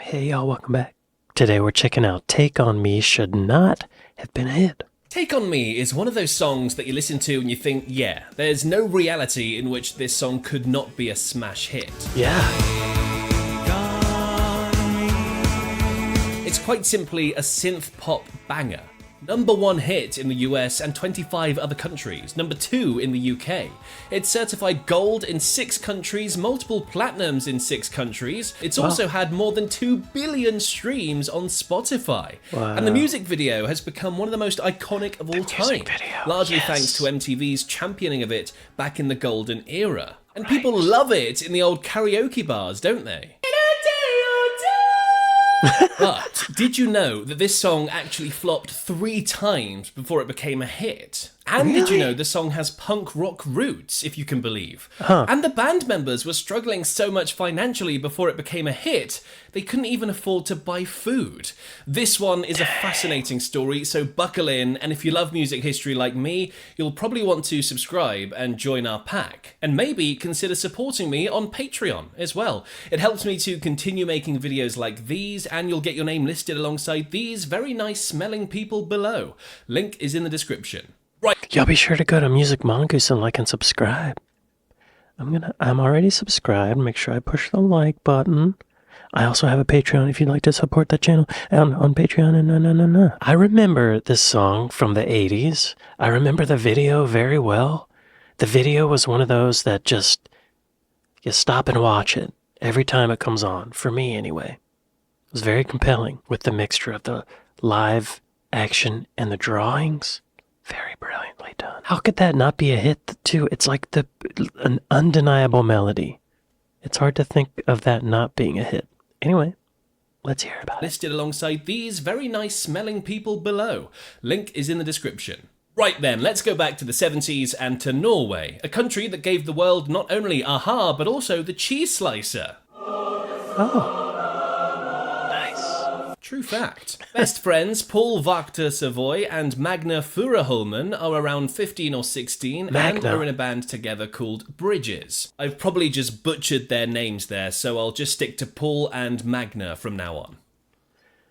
Hey y'all, welcome back. Today we're checking out Take On Me Should Not Have Been a Hit. Take On Me is one of those songs that you listen to and you think, yeah, there's no reality in which this song could not be a smash hit. Yeah. It's quite simply a synth pop banger. #1 hit in the US and 25 other countries, #2 in the UK. It's certified gold in 6 countries, multiple platinums in 6 countries. It's also had more than 2 billion streams on Spotify. Wow. And the music video has become one of the most iconic of all time, largely thanks to MTV's championing of it back in the golden era. And people love it in the old karaoke bars, don't they? But did you know that this song actually flopped 3 times before it became a hit? And did you know the song has punk rock roots, if you can believe? And the band members were struggling so much financially before it became a hit, they couldn't even afford to buy food. This one is a fascinating story, so buckle in, and if you love music history like me, you'll probably want to subscribe and join our pack. And maybe consider supporting me on Patreon as well. It helps me to continue making videos like these, and you'll get your name listed alongside these very nice smelling people below. Link is in the description. Right. Y'all be sure to go to Music Mongoose and like and subscribe. I'm already subscribed. Make sure I push the like button. I also have a Patreon if you'd like to support the channel on Patreon. I remember this song from the 80s. I remember the video very well. The video was one of those that just, you stop and watch it every time it comes on, for me anyway. It was very compelling with the mixture of the live action and the drawings. Very brilliantly done. How could that not be a hit, too? It's like an undeniable melody. It's hard to think of that not being a hit. Anyway, let's hear about it. Listed alongside these very nice smelling people below. Link is in the description. Right then, let's go back to the 70s and to Norway, a country that gave the world not only Aha, but also the cheese slicer. Oh. True fact. Best friends Paul Wachter Savoy and Magna Furuholmen are around 15 or 16 and are in a band together called Bridges. I've probably just butchered their names there, so I'll just stick to Paul and Magna from now on.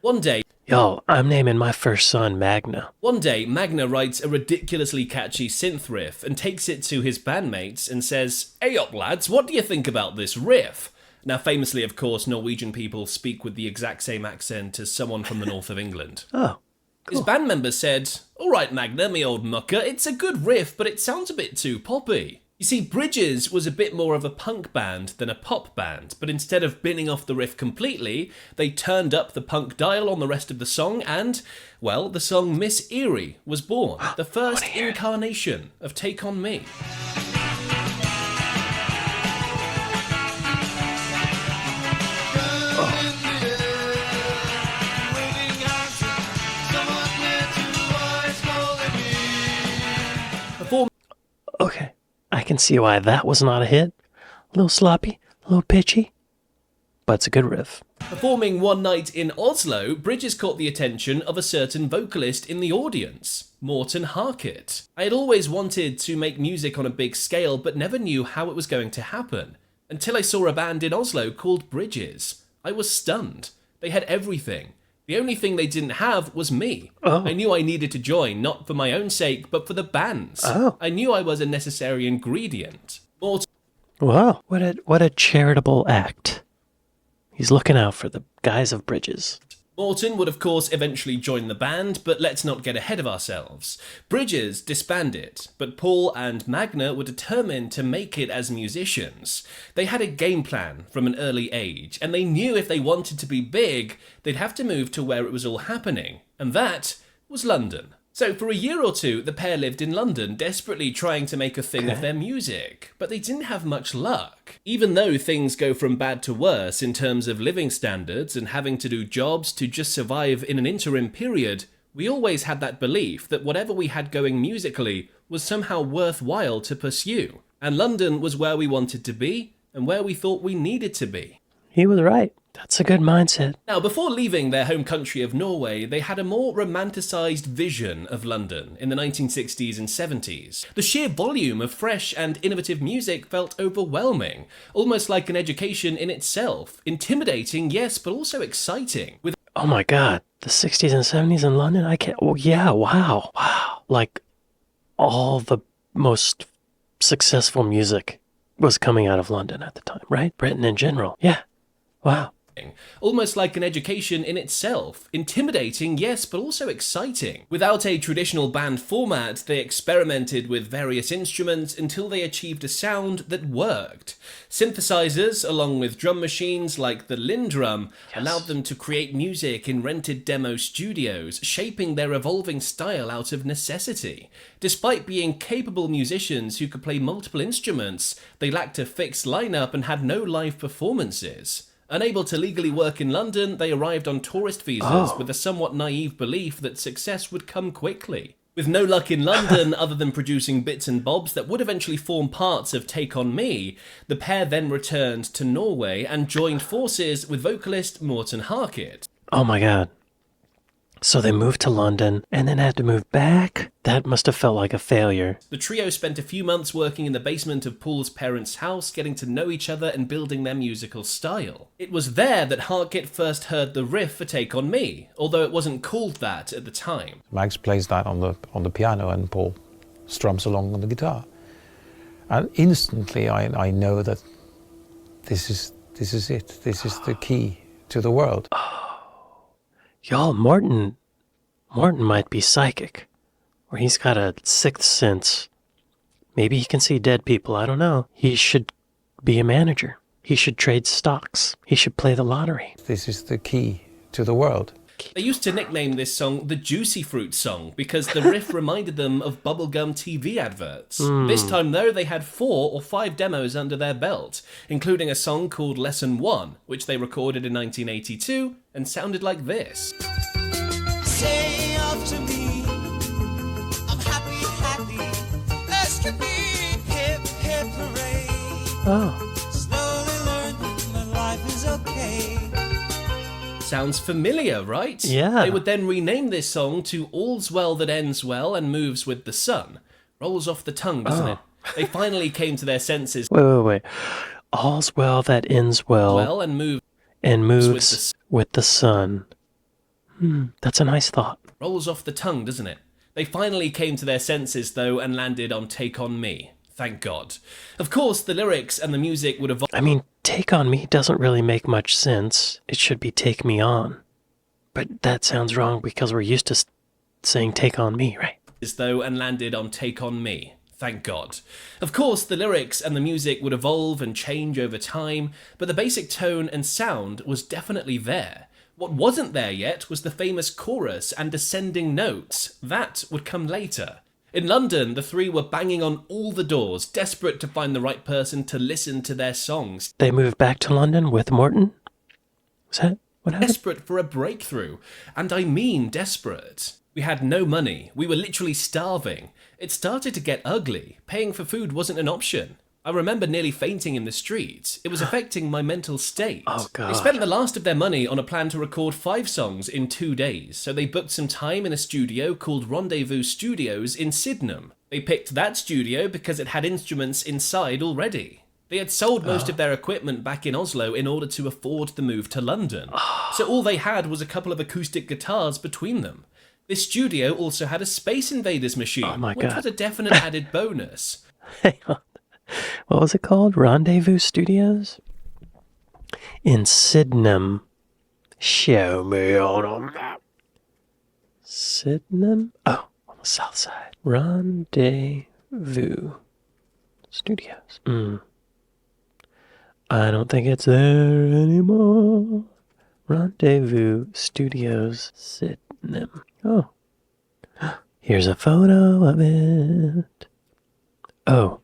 One day... Yo, I'm naming my first son Magna. One day, Magna writes a ridiculously catchy synth riff and takes it to his bandmates and says, "Hey up lads, what do you think about this riff?" Now, famously, of course, Norwegian people speak with the exact same accent as someone from the north of England. Oh, cool. His band members said, "All right, Magna, me old mucker, it's a good riff, but it sounds a bit too poppy." You see, Bridges was a bit more of a punk band than a pop band, but instead of binning off the riff completely, they turned up the punk dial on the rest of the song and, well, the song Miss Eerie was born, the first incarnation of Take On Me. Okay, I can see why that was not a hit. A little sloppy, a little pitchy, but it's a good riff. Performing one night in Oslo, Bridges caught the attention of a certain vocalist in the audience, Morten Harket. I had always wanted to make music on a big scale, but never knew how it was going to happen. Until I saw a band in Oslo called Bridges. I was stunned. They had everything. The only thing they didn't have was me. I knew I needed to join, not for my own sake, but for the band's. I knew I was a necessary ingredient. Wow, what a charitable act. He's looking out for the guys of Bridges. Morten would of course eventually join the band, but let's not get ahead of ourselves. Bridges disbanded, but Paul and Magna were determined to make it as musicians. They had a game plan from an early age, and they knew if they wanted to be big, they'd have to move to where it was all happening, and that was London. So for a year or two, the pair lived in London, desperately trying to make a thing of their music. But they didn't have much luck. Even though things go from bad to worse in terms of living standards and having to do jobs to just survive in an interim period, we always had that belief that whatever we had going musically was somehow worthwhile to pursue. And London was where we wanted to be, and where we thought we needed to be. He was right. That's a good mindset. Now, before leaving their home country of Norway, they had a more romanticised vision of London in the 1960s and 70s. The sheer volume of fresh and innovative music felt overwhelming, almost like an education in itself. Intimidating, yes, but also exciting. With Oh my god, the 60s and 70s in London? I can't. Oh, yeah, wow. Wow. Like, all the most successful music was coming out of London at the time, right? Britain in general. Yeah. Wow. almost like an education in itself. Intimidating, yes, but also exciting. Without a traditional band format, they experimented with various instruments until they achieved a sound that worked. Synthesizers, along with drum machines like the Lindrum, allowed them to create music in rented demo studios, shaping their evolving style out of necessity. Despite being capable musicians who could play multiple instruments, they lacked a fixed lineup and had no live performances. Unable to legally work in London, they arrived on tourist visas with a somewhat naive belief that success would come quickly. With no luck in London other than producing bits and bobs that would eventually form parts of Take On Me, the pair then returned to Norway and joined forces with vocalist Morten Harket. Oh my god. So they moved to London and then had to move back? That must have felt like a failure. The trio spent a few months working in the basement of Paul's parents' house, getting to know each other and building their musical style. It was there that Harket first heard the riff for Take On Me, although it wasn't called that at the time. Max plays that on the piano and Paul strums along on the guitar. And instantly I know that this is it. This is the key to the world. Y'all, Morton might be psychic. Or he's got a sixth sense. Maybe he can see dead people, I don't know. He should be a manager. He should trade stocks. He should play the lottery. This is the key to the world. They used to nickname this song the Juicy Fruit song because the riff reminded them of bubblegum TV adverts. This time though, they had 4 or 5 demos under their belt, including a song called Lesson 1, which they recorded in 1982 and sounded like this. Say after me, I'm happy, happy. Let's get me hip, hip hooray. Oh. Slowly learning that life is okay. Sounds familiar, right? Yeah. They would then rename this song to All's Well That Ends Well and Moves With the Sun. Rolls off the tongue, doesn't it? They finally came to their senses. Wait. All's well that ends well, And moves with the sun. That's a nice thought. Rolls off the tongue, doesn't it? They finally came to their senses, though, and landed on Take On Me. Thank God. Of course, the lyrics and the music would evolve. I mean, Take On Me doesn't really make much sense. It should be Take Me On. But that sounds wrong because we're used to saying Take On Me, right? Though, and landed on Take On Me. Thank God. Of course, the lyrics and the music would evolve and change over time, but the basic tone and sound was definitely there. What wasn't there yet was the famous chorus and descending notes. That would come later. In London, the three were banging on all the doors, desperate to find the right person to listen to their songs. They moved back to London with Morton? Is that what happened? Desperate for a breakthrough. And I mean desperate. We had no money. We were literally starving. It started to get ugly. Paying for food wasn't an option. I remember nearly fainting in the streets. It was affecting my mental state. Oh, God. They spent the last of their money on a plan to record 5 songs in 2 days, so they booked some time in a studio called Rendezvous Studios in Sydenham. They picked that studio because it had instruments inside already. They had sold most of their equipment back in Oslo in order to afford the move to London. So all they had was a couple of acoustic guitars between them. This studio also had a Space Invaders machine, which was a definite added bonus. Hang on. What was it called? Rendezvous Studios? In Sydenham. Show me on a map. Sydenham? Oh, on the south side. Rendezvous Studios. I don't think it's there anymore. Rendezvous Studios, Sydenham. Oh. Here's a photo of it. Oh.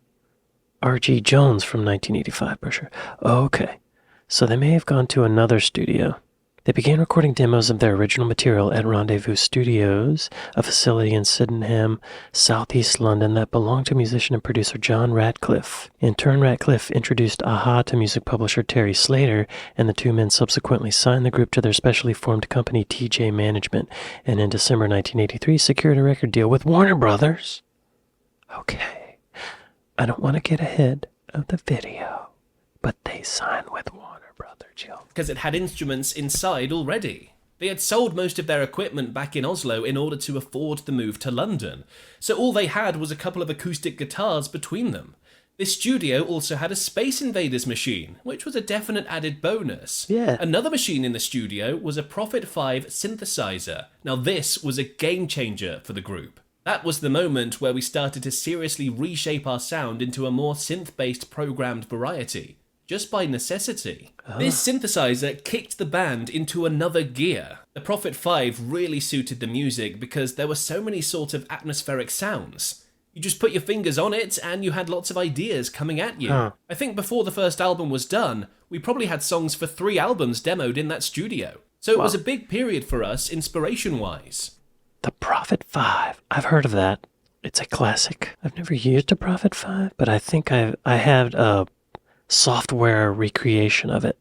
R.G. Jones from 1985, for sure. Okay. So they may have gone to another studio. They began recording demos of their original material at Rendezvous Studios, a facility in Sydenham, southeast London that belonged to musician and producer John Ratcliffe. In turn, Ratcliffe introduced Aha to music publisher Terry Slater, and the two men subsequently signed the group to their specially formed company TJ Management, and in December 1983 secured a record deal with Warner Brothers. Okay, I don't want to get ahead of the video, but they signed with Warner Brothers, Jill. Because it had instruments inside already. They had sold most of their equipment back in Oslo in order to afford the move to London, so all they had was a couple of acoustic guitars between them. This studio also had a Space Invaders machine, which was a definite added bonus. Yeah. Another machine in the studio was a Prophet 5 synthesizer. Now this was a game changer for the group. That was the moment where we started to seriously reshape our sound into a more synth-based programmed variety. Just by necessity. This synthesizer kicked the band into another gear. The Prophet 5 really suited the music because there were so many sort of atmospheric sounds. You just put your fingers on it and you had lots of ideas coming at you. I think before the first album was done, we probably had songs for 3 albums demoed in that studio. So it was a big period for us inspiration-wise. The Prophet 5. I've heard of that. It's a classic. I've never used a Prophet 5, but I think I had a software recreation of it.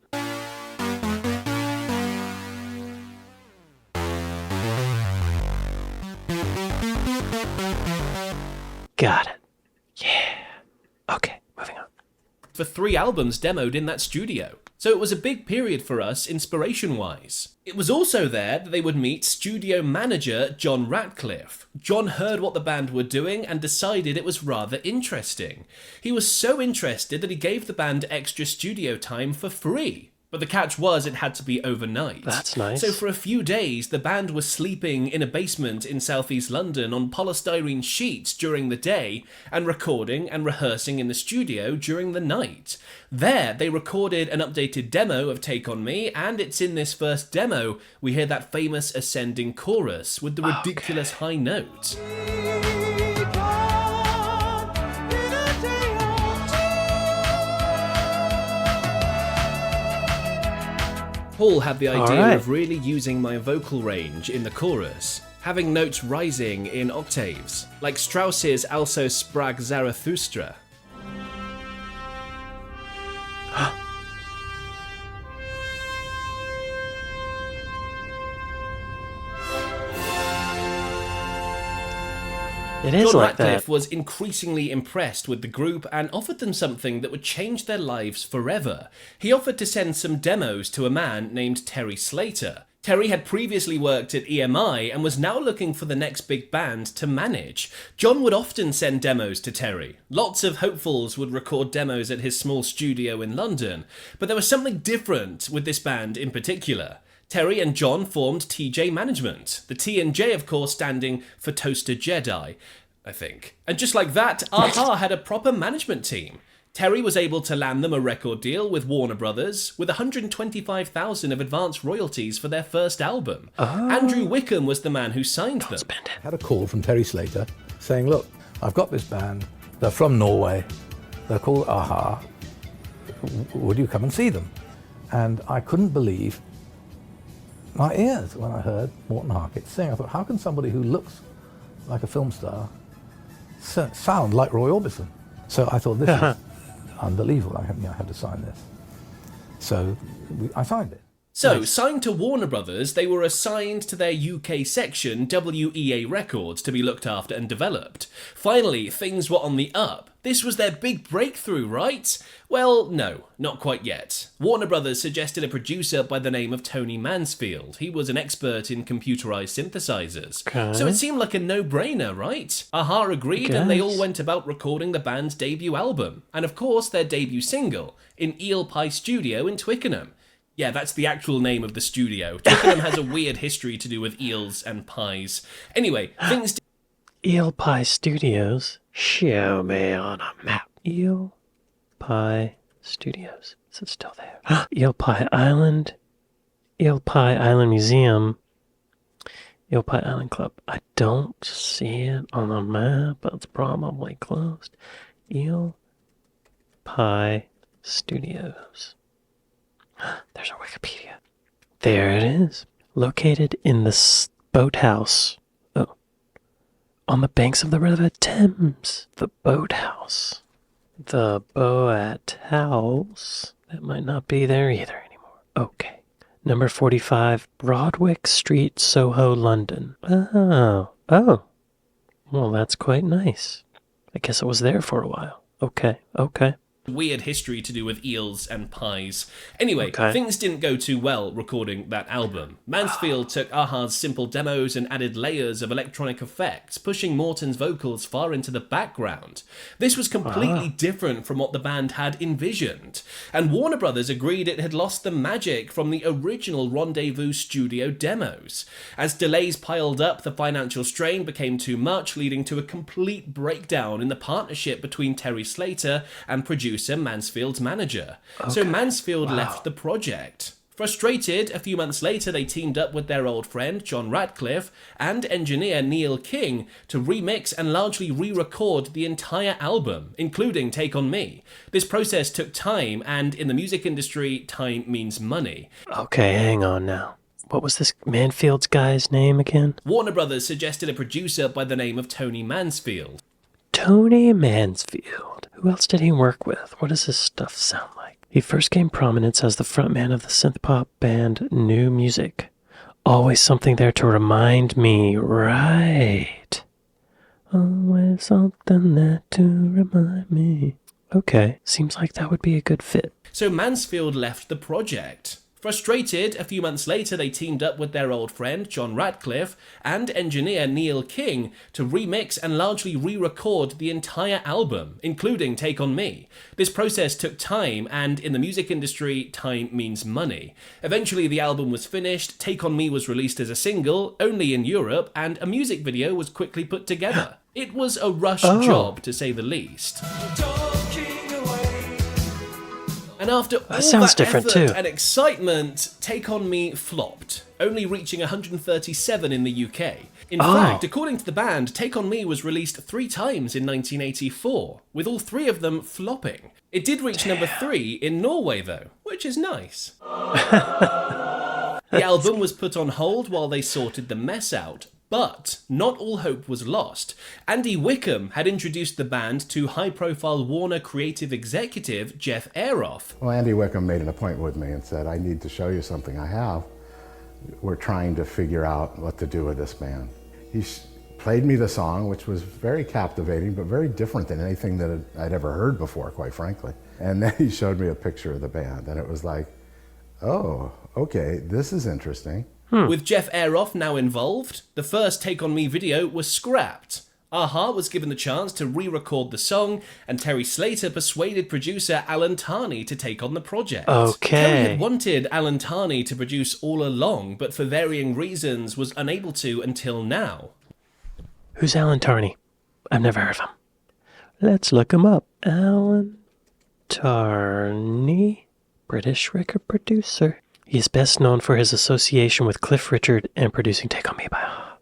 Got it. Yeah. Okay, moving on. For 3 albums demoed in that studio. So it was a big period for us inspiration-wise. It was also there that they would meet studio manager John Ratcliffe. John heard what the band were doing and decided it was rather interesting. He was so interested that he gave the band extra studio time for free. But the catch was it had to be overnight. That's nice. So for a few days, the band was sleeping in a basement in southeast London on polystyrene sheets during the day and recording and rehearsing in the studio during the night. There, they recorded an updated demo of Take On Me, and it's in this first demo we hear that famous ascending chorus with the ridiculous high note. Paul had the idea of really using my vocal range in the chorus, having notes rising in octaves, like Strauss's Also sprach Zarathustra. It is John like Ratcliffe that. was increasingly impressed with the group and offered them something that would change their lives forever. He offered to send some demos to a man named Terry Slater. Terry had previously worked at EMI and was now looking for the next big band to manage. John would often send demos to Terry. Lots of hopefuls would record demos at his small studio in London, but there was something different with this band in particular. Terry and John formed TJ Management, the T and J of course standing for Toaster Jedi, I think. And just like that, Aha had a proper management team. Terry was able to land them a record deal with Warner Brothers with $125,000 of advance royalties for their first album. Andrew Wickham was the man who signed them. I had a call from Terry Slater saying, look, I've got this band, they're from Norway, they're called Aha, would you come and see them? And I couldn't believe my ears when I heard Morten Harket sing. I thought, how can somebody who looks like a film star sound like Roy Orbison? So I thought, this is unbelievable. I have to sign this. So I signed it. So, signed to Warner Brothers, they were assigned to their UK section, WEA Records, to be looked after and developed. Finally, things were on the up. This was their big breakthrough, right? Well, no, not quite yet. Warner Brothers suggested a producer by the name of Tony Mansfield. He was an expert in computerized synthesizers. Okay. So it seemed like a no-brainer, right? Aha agreed, and they all went about recording the band's debut album. And of course, their debut single, in Eel Pie Studio in Twickenham. Yeah, that's the actual name of the studio. Twickenham has a weird history to do with eels and pies. Anyway, things... Eel Pie Studios. Show me on a map. Eel Pie Studios. Is it still there? Eel Pie Island. Eel Pie Island Museum. Eel Pie Island Club. I don't see it on the map, but it's probably closed. Eel Pie Studios. There's a Wikipedia. There it is. Located in the boathouse. Oh. On the banks of the River Thames. The boathouse. The boathouse. That might not be there either anymore. Okay. Number 45, Broadwick Street, Soho, London. Oh. Well, that's quite nice. I guess it was there for a while. Okay. Weird history to do with eels and pies. Anyway, Okay. things didn't go too well recording that album. Mansfield took Aha's simple demos and added layers of electronic effects, pushing Morton's vocals far into the background. This was completely different from what the band had envisioned, and Warner Brothers agreed it had lost the magic from the original Rendezvous studio demos. As delays piled up, the financial strain became too much, leading to a complete breakdown in the partnership between Terry Slater and producer Mansfield's manager. So Mansfield left the project. Frustrated, a few months later they teamed up with their old friend John Ratcliffe and engineer Neil King to remix and largely re-record the entire album, including Take On Me. This process took time, and in the music industry, time means money. Okay, hang on now. What was this Mansfield's guy's name again? Warner Brothers suggested a producer by the name of Tony Mansfield. Tony Mansfield. Who else did he work with? What does his stuff sound like? He first gained prominence as the frontman of the synth-pop band New Music. Always something there to remind me, right? Always something there to remind me. Okay, seems like that would be a good fit. So Mansfield left the project. Frustrated, a few months later they teamed up with their old friend John Ratcliffe and engineer Neil King to remix and largely re-record the entire album, including Take On Me. This process took time, and in the music industry, time means money. Eventually the album was finished, Take On Me was released as a single, only in Europe, and a music video was quickly put together. It was a rush job, to say the least. And after all sounds that different effort too. and excitement, Take On Me flopped, only reaching 137 in the UK. In fact, according to the band, Take On Me was released 3 times in 1984, with all 3 of them flopping. It did reach number 3 in Norway though, which is nice. The album was put on hold while they sorted the mess out. But not all hope was lost. Andy Wickham had introduced the band to high-profile Warner creative executive Jeff Aroff. Well, Andy Wickham made an appointment with me and said, I need to show you something I have. We're trying to figure out what to do with this band. He played me the song, which was very captivating, but very different than anything that I'd ever heard before, quite frankly. And then he showed me a picture of the band, and it was like, oh, okay, this is interesting. With Jeff Aroff now involved, the first Take On Me video was scrapped. Aha was given the chance to re-record the song, and Terry Slater persuaded producer Alan Tarney to take on the project. Terry had wanted Alan Tarney to produce all along, but for varying reasons was unable to until now. Who's Alan Tarney? I've never heard of him. Let's look him up. Alan Tarney, British record producer. He is best known for his association with Cliff Richard and producing Take On Me by Aha.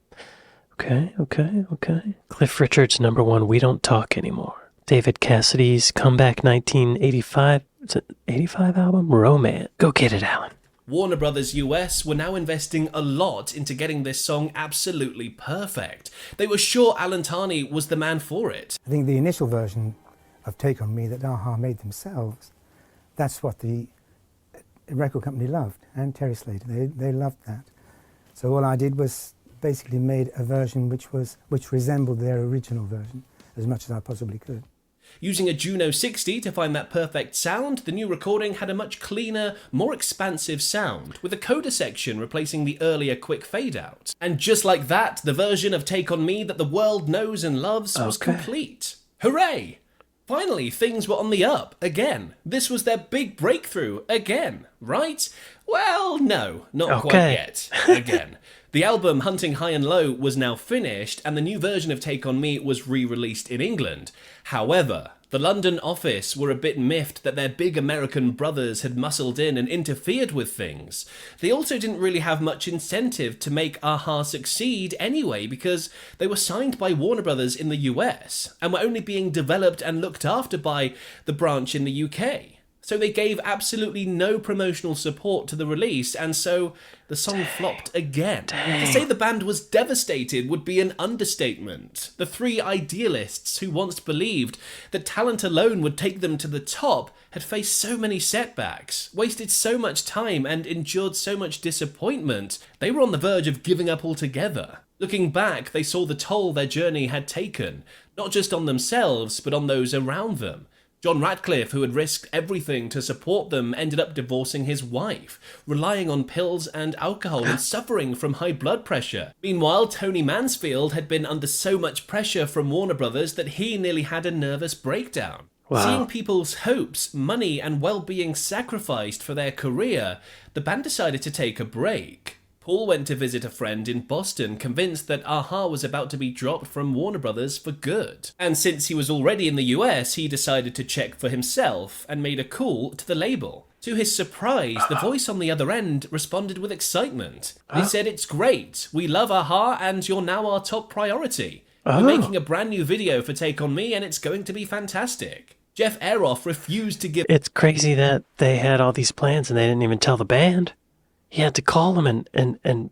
Okay. Cliff Richard's number 1, We Don't Talk Anymore. David Cassidy's comeback 1985, it's an 85 album, Romance. Go get it, Alan. Warner Brothers US were now investing a lot into getting this song absolutely perfect. They were sure Alan Tarney was the man for it. I think the initial version of Take On Me that Aha made themselves, that's what the record company loved, and Terry Slater, they loved that. So all I did was basically made a version which resembled their original version as much as I possibly could. Using a Juno 60 to find that perfect sound, the new recording had a much cleaner, more expansive sound, with a coda section replacing the earlier quick fade-out. And just like that, the version of Take On Me that the world knows and loves was complete. Hooray! Finally, things were on the up again. This was their big breakthrough again, right? Well, no, not quite yet. Again. The album Hunting High and Low was now finished, and the new version of Take On Me was re-released in England. However, the London office were a bit miffed that their big American brothers had muscled in and interfered with things. They also didn't really have much incentive to make Aha succeed anyway, because they were signed by Warner Brothers in the US, and were only being developed and looked after by the branch in the UK. So they gave absolutely no promotional support to the release, and so the song flopped again. To say the band was devastated would be an understatement. The three idealists who once believed that talent alone would take them to the top had faced so many setbacks, wasted so much time, and endured so much disappointment, they were on the verge of giving up altogether. Looking back, they saw the toll their journey had taken, not just on themselves, but on those around them. John Ratcliffe, who had risked everything to support them, ended up divorcing his wife, relying on pills and alcohol and suffering from high blood pressure. Meanwhile, Tony Mansfield had been under so much pressure from Warner Brothers that he nearly had a nervous breakdown. Wow. Seeing people's hopes, money, and well-being sacrificed for their career, the band decided to take a break. Paul went to visit a friend in Boston, convinced that a-ha was about to be dropped from Warner Brothers for good. And since he was already in the US, he decided to check for himself and made a call to the label. To his surprise, the voice on the other end responded with excitement. They said, "It's great. We love a-ha and you're now our top priority. We're making a brand new video for Take On Me and it's going to be fantastic." Jeff Aroff refused to give... It's crazy that they had all these plans and they didn't even tell the band. He had to call them and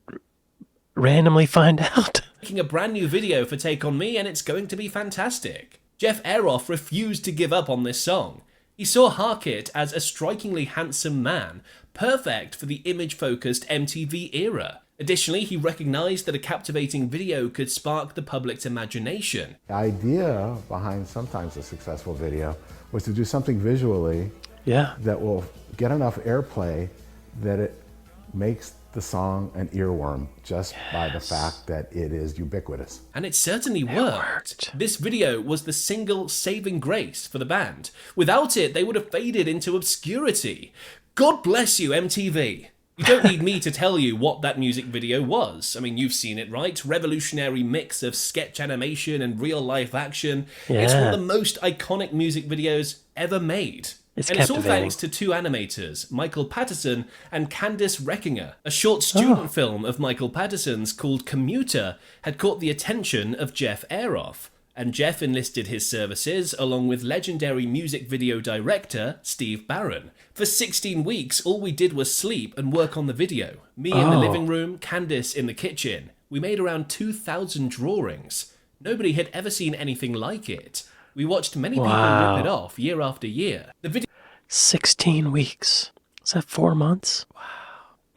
randomly find out. Making a brand new video for Take On Me and it's going to be fantastic. Jeff Aroff refused to give up on this song. He saw Harkett as a strikingly handsome man, perfect for the image-focused MTV era. Additionally, he recognized that a captivating video could spark the public's imagination. The idea behind sometimes a successful video was to do something visually that will get enough airplay that it makes the song an earworm just by the fact that it is ubiquitous. And it certainly worked. This video was the single saving grace for the band. Without it, they would have faded into obscurity. God bless you, MTV. You don't need me to tell you what that music video was. I mean, you've seen it, right? Revolutionary mix of sketch animation and real-life action. Yeah. It's one of the most iconic music videos ever made. It's And it's all captivating. thanks to two animators, Michael Patterson and Candice Reckinger. A short student film of Michael Patterson's called Commuter had caught the attention of Jeff Aroff, and Jeff enlisted his services along with legendary music video director Steve Barron. For 16 weeks, all we did was sleep and work on the video. Me in the living room, Candice in the kitchen. We made around 2,000 drawings. Nobody had ever seen anything like it. We watched many people rip it off year after year. The video 16 weeks. Is that 4 months? Wow.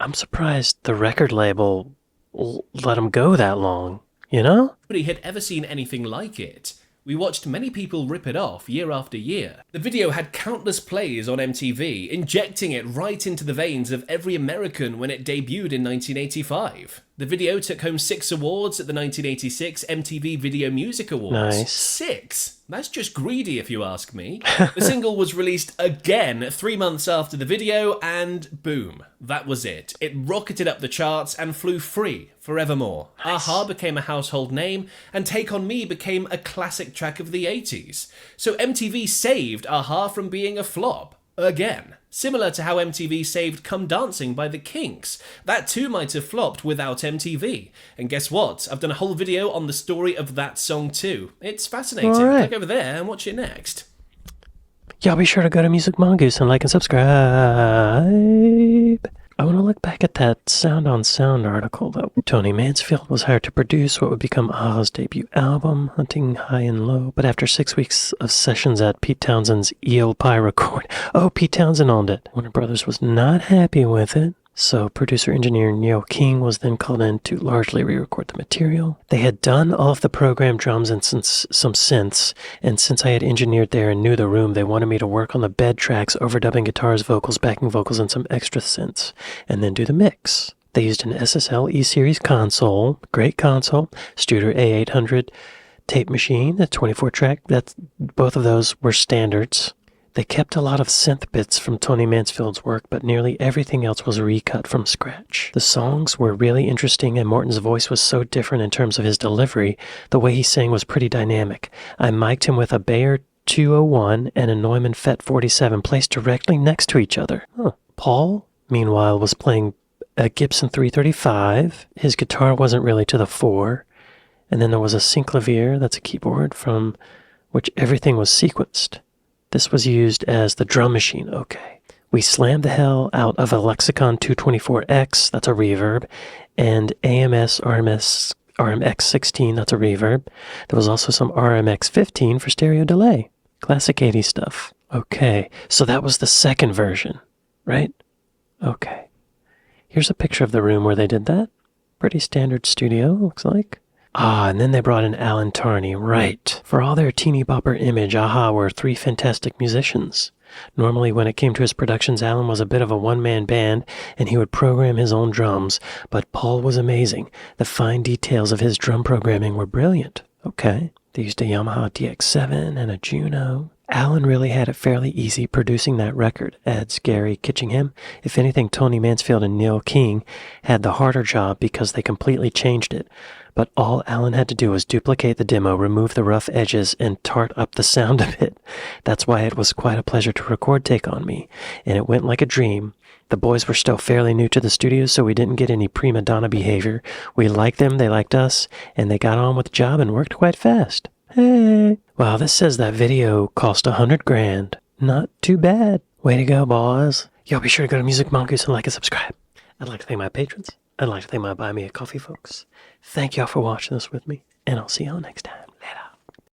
I'm surprised the record label let him go that long, you know? Nobody had ever seen anything like it. We watched many people rip it off year after year. The video had countless plays on MTV, injecting it right into the veins of every American when it debuted in 1985. The video took home 6 awards at the 1986 MTV Video Music Awards. Nice. 6? That's just greedy if you ask me. The single was released again 3 months after the video, and boom, that was it. It rocketed up the charts and flew free forevermore. Nice. a-ha became a household name, and Take On Me became a classic track of the 80s. So MTV saved a-ha from being a flop. Again. Similar to how MTV saved Come Dancing by the Kinks. That too might have flopped without MTV. And guess what? I've done a whole video on the story of that song too. It's fascinating. All right. Click over there and watch it next. Y'all be sure to go to Music Mongoose and like and subscribe. I want to look back at that Sound on Sound article that Tony Mansfield was hired to produce what would become a-ha's debut album, Hunting High and Low. But after 6 weeks of sessions at Pete Townsend's Eel Pie Record, Pete Townsend owned it. Warner Brothers was not happy with it. So producer-engineer Neil King was then called in to largely re-record the material. They had done all of the programmed drums and some synths, and since I had engineered there and knew the room, they wanted me to work on the bed tracks, overdubbing guitars, vocals, backing vocals, and some extra synths, and then do the mix. They used an SSL E-Series console, great console, Studer A800 tape machine, a 24-track, both of those were standards. They kept a lot of synth bits from Tony Mansfield's work, but nearly everything else was recut from scratch. The songs were really interesting, and Morton's voice was so different in terms of his delivery. The way he sang was pretty dynamic. I mic'd him with a Bayer 201 and a Neumann FET 47 placed directly next to each other. Paul, meanwhile, was playing a Gibson 335. His guitar wasn't really to the fore. And then there was a synclavier, that's a keyboard, from which everything was sequenced. This was used as the drum machine. Okay. We slammed the hell out of a Lexicon 224X, that's a reverb, and RMX16, that's a reverb. There was also some RMX15 for stereo delay. Classic 80s stuff. Okay, so that was the second version, right? Okay. Here's a picture of the room where they did that. Pretty standard studio, looks like. Ah, and then they brought in Alan Tarney, right. For all their teeny bopper image, a-ha were three fantastic musicians. Normally, when it came to his productions, Alan was a bit of a one-man band, and he would program his own drums, but Paul was amazing. The fine details of his drum programming were brilliant. Okay. They used a Yamaha DX7 and a Juno. Alan really had it fairly easy producing that record, adds Gary Kitchingham. If anything, Tony Mansfield and Neil King had the harder job because they completely changed it. But all Alan had to do was duplicate the demo, remove the rough edges, and tart up the sound of it. That's why it was quite a pleasure to record Take On Me, and it went like a dream. The boys were still fairly new to the studio, so we didn't get any prima donna behavior. We liked them, they liked us, and they got on with the job and worked quite fast. Hey! Wow, this says that video cost $100,000. Not too bad. Way to go, boys. Yo, be sure to go to Music Mongoose and like and subscribe. I'd like to thank my patrons. I'd like to thank my Buy Me a Coffee folks. Thank y'all for watching this with me, and I'll see y'all next time.